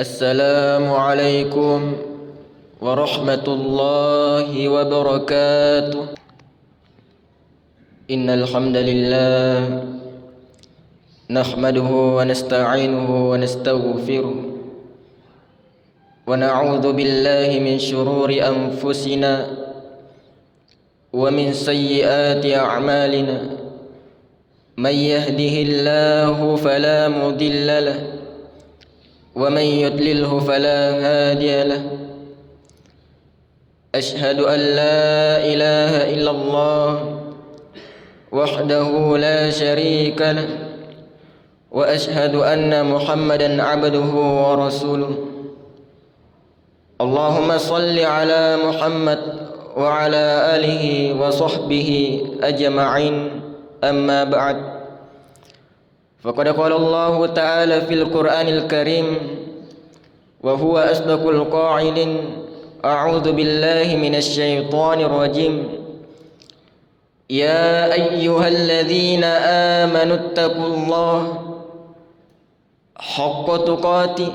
السلام عليكم ورحمة الله وبركاته. إن الحمد لله نحمده ونستعينه ونستغفره ونعوذ بالله من شرور أنفسنا ومن سيئات أعمالنا. من يهده الله فلا مضل له ومن يضلله فلا هادي له. أشهد أن لا إله إلا الله وحده لا شريك له وأشهد أن محمدا عبده ورسوله. اللهم صل على محمد وعلى آله وصحبه أجمعين. أما بعد، فقد قال الله تعالى في القرآن الكريم وهو أصدق القائلين: أعوذ بالله من الشيطان الرجيم. يا أيها الذين آمنوا اتقوا الله حق تقاته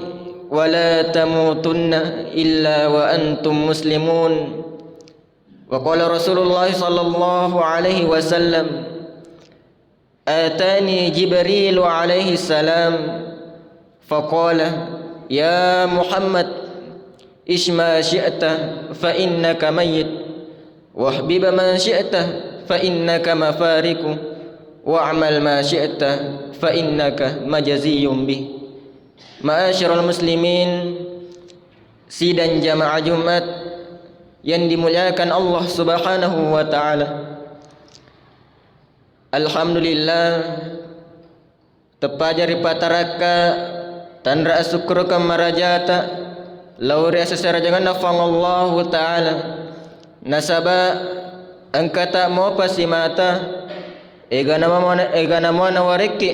ولا تموتن إلا وأنتم مسلمون. وقال رسول الله صلى الله عليه وسلم: آتاني جبريل عليه السلام فقال: يا محمد إش ما شئت فإنك ميت، واحبب من شئت فإنك مفارق، واعمل ما شئت فإنك مجزي به. Ma'asyiral muslimin, sidang jamaah Jumat yang dimuliakan Allah Subhanahu wa taala. Alhamdulillah, tepajari pataraka tandra syukur kamarajata lauri asasara jangan nafang Allah taala nasaba angkata mo pasimata ega nama wareki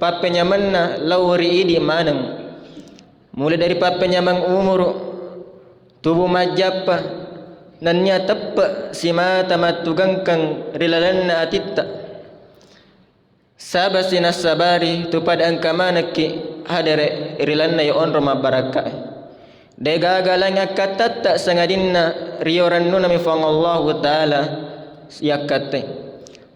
papenya manna lauri idi manang, mulai dari papenya mang umur tubuh majappa nannya teppa simata matugangkang rilalanna atitta sabasina sabari tupad angkamanaki hadere rilanna ya onro mabaraka dega galanya katatta sangadinna riorannu nami fang Allah taala yakate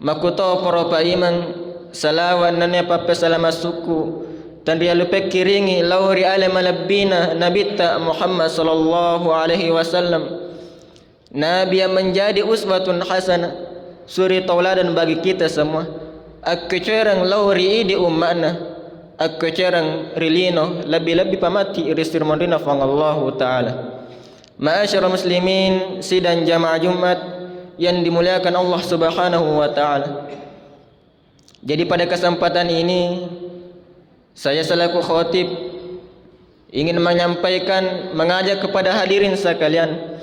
makuto poropa imang salawan nanya papa salama suku dan dia lupa kiringi lauri alam alabbina nabita Muhammad sallallahu alaihi wasallam, nabi yang menjadi uswatun hasanah, suri tauladan bagi kita semua. Aku cerang lauri di ummana, aku cerang rilino lebih-lebih pamati irisir mondina fang Allah taala. Ma'asyiral muslimin, sidang jamaah Jumat yang dimuliakan Allah Subhanahu wa taala. Jadi pada kesempatan ini saya selaku khotib ingin menyampaikan, mengajak kepada hadirin sekalian,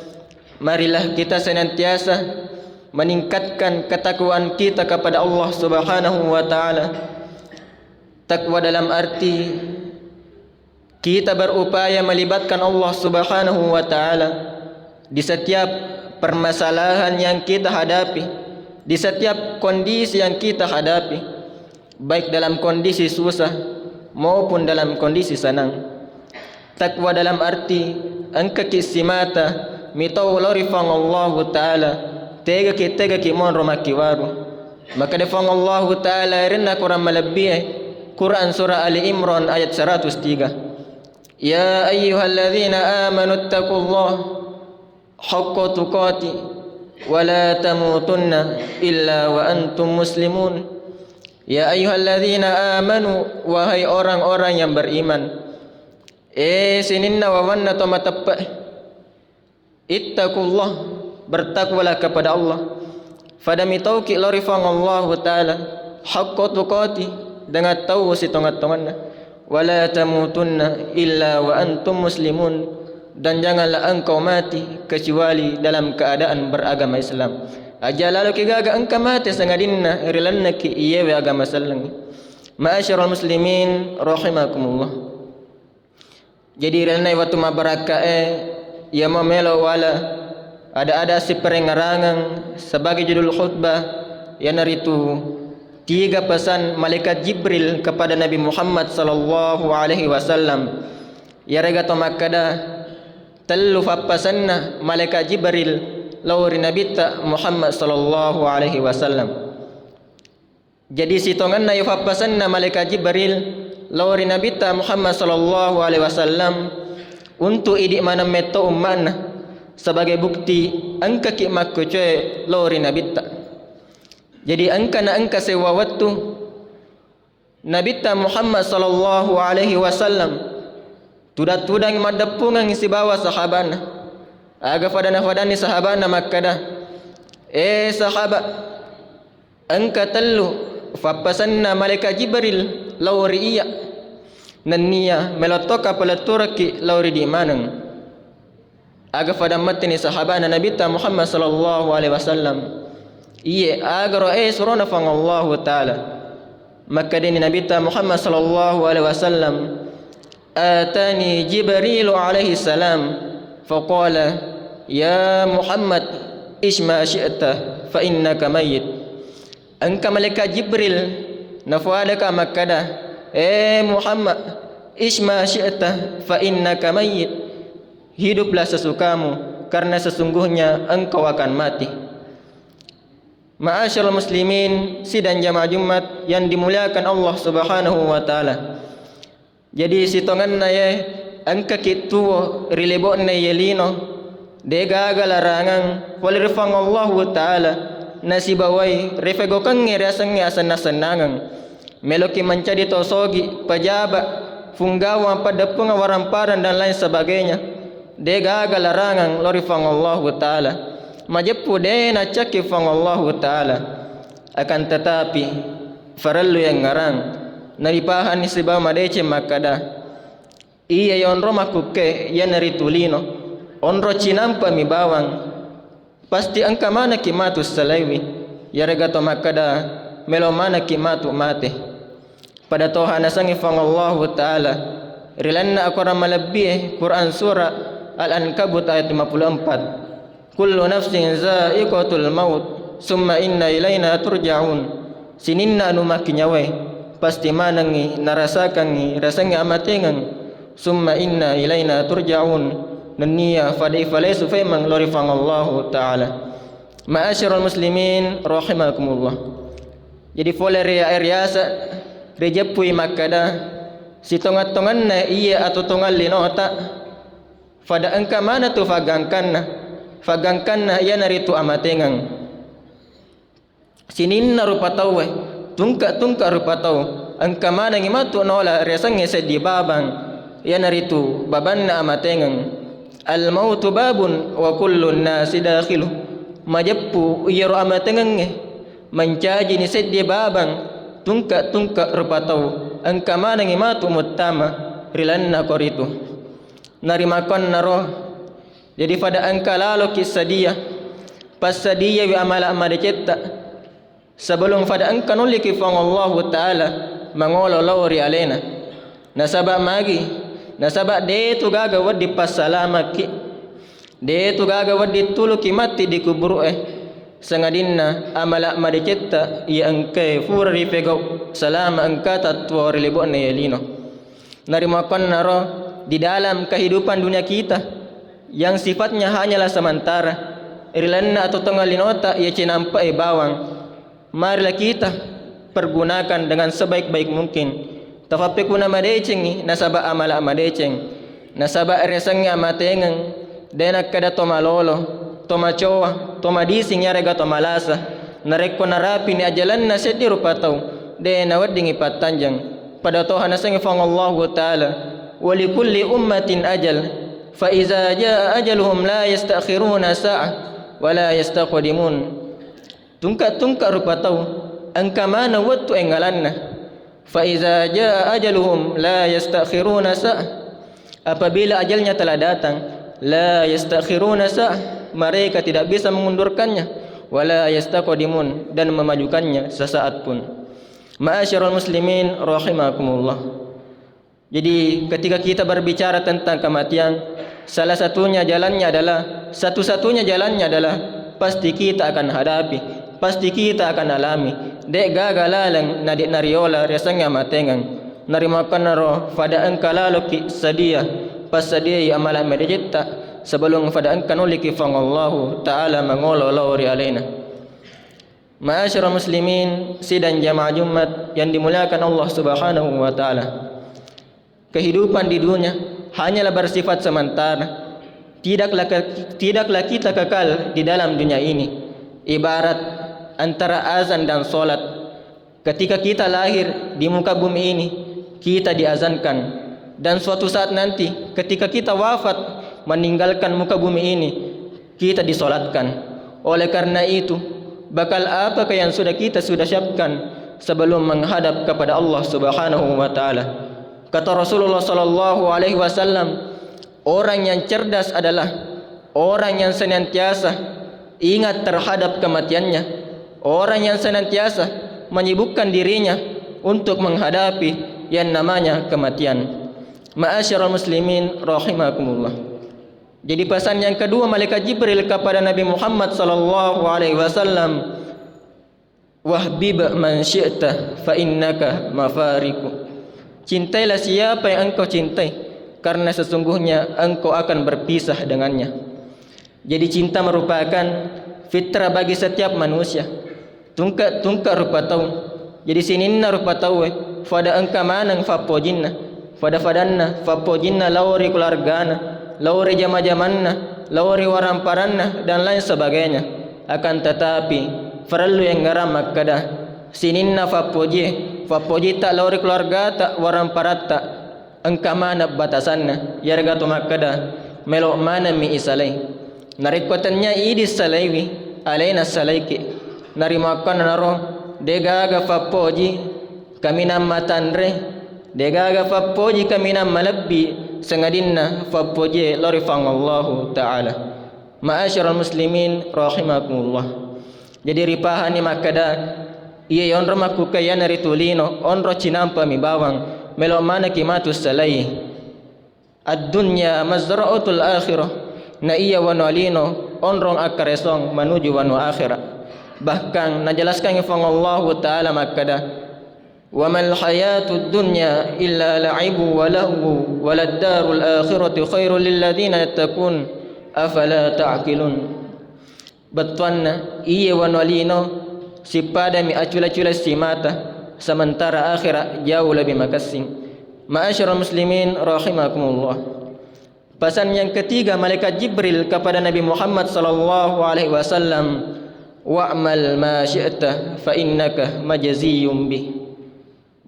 marilah kita senantiasa meningkatkan ketakwaan kita kepada Allah Subhanahu wa taala. Takwa dalam arti kita berupaya melibatkan Allah Subhanahu wa taala di setiap permasalahan yang kita hadapi, di setiap kondisi yang kita hadapi, baik dalam kondisi susah maupun dalam kondisi senang. Takwa dalam arti angka kisimata mitau lorifang Allah taala tega ki mon romaki waru, maka defang Allah taala rinna Quran malabbiye Quran surah Ali Imran ayat 103. Ya ayyuhalladzina amanu taqullaha haqqa tuqati wala tamutunna illa wa antum muslimun. Ya ayyuhalladzina amanu, wahai orang-orang yang beriman, sininna wa wanna tamatappa ittaqullah, bertakwalah kepada Allah. Fadami tauki lorifang Allah taala haqqa tuqati, dengan tahu si tongat-tonganna, wala tamutunna illa wa antum muslimun, dan janganlah engkau mati kecuali dalam keadaan beragama Islam. Aja lalu kigaga engkau mati sangadinna rilanna ki iyewe agama sallang. Ma'asyiral muslimin rahimakumullah. Jadi rilanna waktu mabaraka ya mamelo wala ada si perengarangan sebagai judul khutbah yang naritu 3 pesan malaikat Jibril kepada Nabi Muhammad sallallahu alaihi wasallam. yarega to makkada tallu fappasanna malaika Jibril lawri nabita Muhammad sallallahu alaihi wasallam. Jadi sitonganna yufappasanna malaika Jibril lawri nabita Muhammad sallallahu alaihi wasallam untuk idik mana meto ummanna sebagai bukti angka ki makko coy lawri nabita. Jadi angka sewa waktu nabita Muhammad sallallahu alaihi wasallam tudang madapungan isi bawa sahabana aga fadana sahabana makkada sahabat angka tellu fappasanna malaika Jibril lawri iya nanniya melotoka palaturaki lawri di manang aga fadamatni sahabana nabita Muhammad sallallahu alaihi wasallam iya aga surona fang Allah taala maka dini nabita Muhammad sallallahu alaihi wasallam atani Jibril alaihi salam faqala ya Muhammad isma syi'ta fa innaka mayyit. Angka malaikat Jibril nafuadaka makkada Muhammad isma syi'ta fa innaka mayyit, hiduplah sesukamu karena sesungguhnya engkau akan mati. Ma'asyiral muslimin, sidang jamaah Jumat yang dimuliakan Allah Subhanahu wa taala. Jadi sitongan na ye angka kituo rilebo na yelino de gaga larangan wal rifang Allah taala nasibawai refego kang ngerasang asan nasanangan meloki mencadi tosogi pajaba funggawa pada pengawaran dan lain sebagainya de gaga larangan lorifang Allah taala majepu de na caki fang Allah taala. Akan tetapi farallu yang ngarang naripahan ni sibaw madece makada iya yonro makuke yanari tulino onro cinampa mi bawang pasti angka mana kimatu salaiwi yaregato makada melo mana kimatu mate pada toha nasangi fang Allah taala rilanna akora malabbi Quran surah Al-Ankabut ayat 54. Kullu nafsin za'iqatul maut summa inna ilaina turja'un. Sininna anu makinyawe pasti manangi narasakangi rasangi amatengan summa inna ilaina turja'un nanniya fadai falaisu faimang lorifang Allah ta'ala. Ma'asyiral muslimin rahimakumullah. Jadi fole riasa rejepui makada sitongat-tongan na iya atau tongal linota fada angka mana tu fagangkanna ya naritu amatengang sininna rupatau tungka rupatau angka mana ngimatu nola resang di babang ya naritu babanna amatengang al mautu babun wa kullun nasi dakhilu majappu yaro amatengang mencaji ni di babang tungka rupatau angka mana ngimatu mutama rilanna koritu narimakon naro. Jadi pada angka lalu kisah dia pas dia wi amala amade cetta sebelum pada angka nuli kifang Allah taala mangolo lawri alena nasaba magi nasaba de tu gaga wadi pas salamaki de tu gaga wadi tulu kimati di kubur sangadinna amala amade cetta ya angke furri pego salama angka tatwa rilibone yelino narimakon naro di dalam kehidupan dunia kita yang sifatnya hanyalah sementara irilanna atau tenggalinota ia cinampa bawang marilah kita pergunakan dengan sebaik-baik mungkin tafapikuna madeceng nasaba amala amadeceng nasaba resangnya amatengang denak kada toma lolo toma cowa toma dising yarega toma lasa narekko narapi ni ajalanna sedi rupatau de nawaddingi patanjang pada toha nasangi fang Allah taala wa likulli ummatin ajal fa iza jaa ajaluhum la yastakhiruna sa'ah wa la yastaqdimun. Tungka rupatau angka mana waktu engalanna fa iza jaa ajaluhum la yastakhiruna sa'ah apabila ajalnya telah datang la yastakhiruna sa'ah mereka tidak bisa mengundurkannya wa la yastaqdimun dan memajukannya sesaat pun. Ma'asyiral muslimin rahimakumullah. Jadi ketika kita berbicara tentang kematian, satu-satunya jalannya adalah pasti kita akan hadapi, pasti kita akan alami. Dek gagalalang nadik nariola resangnya matengang narimakan naro pada engka lalu ki sedia pasadiai amala medejetta sebelum pada engkan uliki fangallahu ta'ala mengolo lawri alaina. Ma'asyiral muslimin, sidang jamaah Jumat yang dimuliakan Allah Subhanahu wa taala. Kehidupan di dunia hanyalah bersifat sementara. Tidaklah kita kekal di dalam dunia ini. Ibarat antara azan dan solat. Ketika kita lahir di muka bumi ini, kita diazankan. Dan suatu saat nanti ketika kita wafat meninggalkan muka bumi ini, kita disolatkan. Oleh karena itu, bakal apakah yang kita sudah siapkan sebelum menghadap kepada Allah Subhanahu wa taala? Kata Rasulullah sallallahu alaihi wasallam, orang yang cerdas adalah orang yang senantiasa ingat terhadap kematiannya, orang yang senantiasa menyibukkan dirinya untuk menghadapi yang namanya kematian. Ma'asyiral muslimin rahimakumullah. Jadi pesan yang kedua malaikat Jibril kepada Nabi Muhammad sallallahu alaihi wasallam, wahbib man syi'ta fa innaka mafariku. Cintailah siapa yang engkau cintai, karena sesungguhnya engkau akan berpisah dengannya. Jadi cinta merupakan fitrah bagi setiap manusia. Tungka rupa tahu. Jadi sininna rupa tahu fada engka manang fapojinna. Fada fadanna fapojinna lauri keluargana, lauri jama-jamanna, lauri waramparanna dan lain sebagainya. Akan tetapi perlu yang ngaram makada sininna fapoji tak lauri keluarga tak waramparatta engka mana batasanna yarga tu makada melok mana mi isalai narikotannya idis salaiwi alaina salaiki narimakan naro degaga fapoji kamina matanre degaga fapoji kamina malabbi sengadinna fapoji lori fangallahu ta'ala. Ma'asyiral muslimin rahimakumullah. Jadi ripahani makada iya onro maku kaya nari tulino onro cinampa mi bawang melo mana kimatus salai ad-dunya mazra'atul akhirah na iya wano alino onrong akaresong menuju wano akhirat. Bahkan najelaskan Allah Ta'ala makada wa mal hayatud dunya illa la'ibu wa lahu walad darul akhirati khairul lil ladzina yattaqun afala ta'qilun. Batuanna iya wano alino si pada mi acula-cula si mata sementara akhirat jauh lebih makasing. Ma'asyiral muslimin rahimakumullah. Pesan yang ketiga malaikat Jibril kepada Nabi Muhammad sallallahu alaihi wasallam, wa'mal ma syi'ta fa innaka majziyum bih.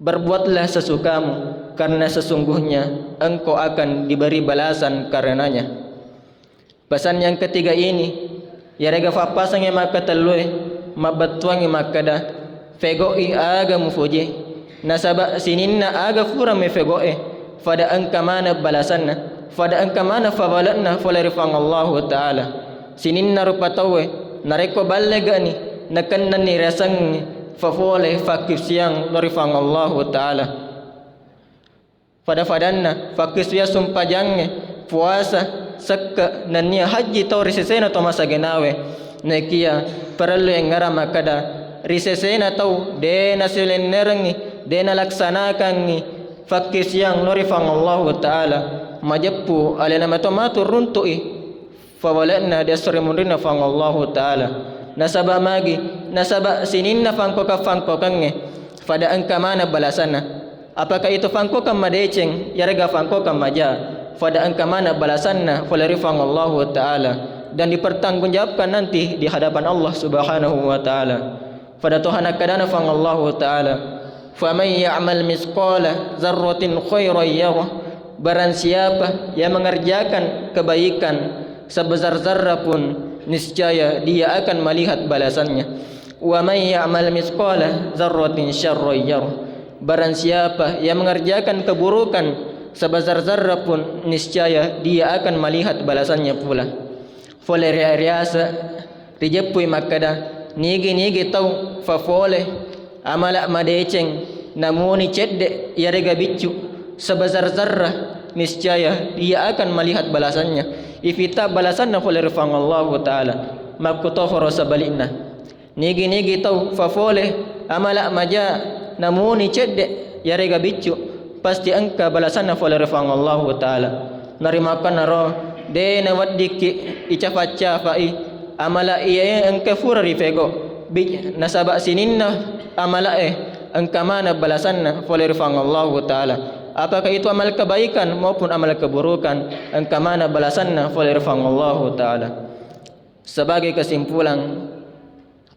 Berbuatlah sesukamu karena sesungguhnya engkau akan diberi balasan karenanya. Pesan yang ketiga ini ya rega fapasang yang maka telue mabatuang yang makada fegoi aga mufoje nasaba sininna aga fura me fegoi fada angka mana balasanna fada angka mana fawalanna falarifang Allah Ta'ala sininna rupatawe nareko ballegani nakannan ni rasang fafole fakif siang larifang Allah Ta'ala fada fadanna fakis ya sumpajangnya puasa sakka nania haji tau risesena to masa genawe nekia perlu yang ngara makada risesena tau dena silenerangi dena laksanakangi fakis yang norifang Allah Ta'ala majappu alena matomatu runtui fawalana dasri munrina fang Allah Ta'ala nasaba magi nasaba sininna fangko kange pada angka mana balasana apakah itu fangko kam madeceng yarga fangko kam maja pada angka mana balasanna falarifang Allah Ta'ala dan dipertanggungjawabkan nanti di hadapan Allah Subhanahu wa taala. Pada Tuhan akadana fang Allah Ta'ala, faman ya'mal misqala dzarratin khairan yarah. Barang siapa yang mengerjakan kebaikan sebesar zarrah pun niscaya dia akan melihat balasannya. Wa man ya'mal misqala dzarratin syarran yarah. Barang siapa yang mengerjakan keburukan sebesar zarrah pun niscaya dia akan melihat balasannya pula. Fole riasa rijepui makada nigi tau fafole amala madeceng namuni cedde yarega bicu sebesar zarrah niscaya dia akan melihat balasannya. Ifita balasanna fole rifang Allah Ta'ala makutoforo sabalina nigi tau fafole amala maja namuni cedde yarega bicu pasti angka balasanna fole rifang Allah Ta'ala narimakan naro de na wadiki icafaca fai amala iya engke fura rifego bi nasaba sininna amala engka mana balasanna oleh Allah taala. Apakah itu amal kebaikan maupun amal keburukan, engka mana balasanna oleh Allah taala. Sebagai kesimpulan,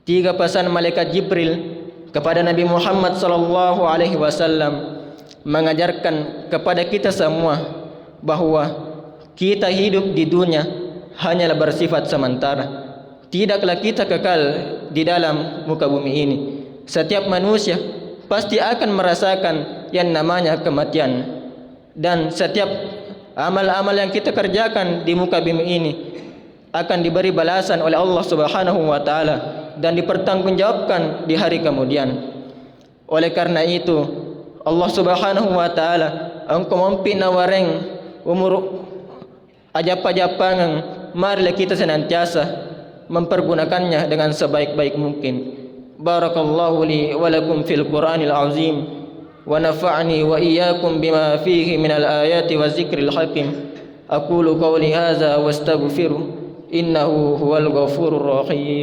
3 pesan malaikat Jibril kepada Nabi Muhammad sallallahu alaihi wasallam mengajarkan kepada kita semua bahawa kita hidup di dunia hanyalah bersifat sementara. Tidaklah kita kekal di dalam muka bumi ini. Setiap manusia pasti akan merasakan yang namanya kematian, dan setiap amal-amal yang kita kerjakan di muka bumi ini akan diberi balasan oleh Allah Subhanahu wa taala dan dipertanggungjawabkan di hari kemudian. Oleh karena itu, Allah Subhanahu wa taala engkau mampi nawareng umur ajap-ajapangan, marilah kita senantiasa mempergunakannya dengan sebaik-baik mungkin. Barakallahu li wa lakum fil Qur'anil azim wa nafa'ani wa iyyakum bima fihi minal ayati wa zikril hakim. Aqulu qawli hadza wa astaghfiru innahu huwal ghafurur rahim.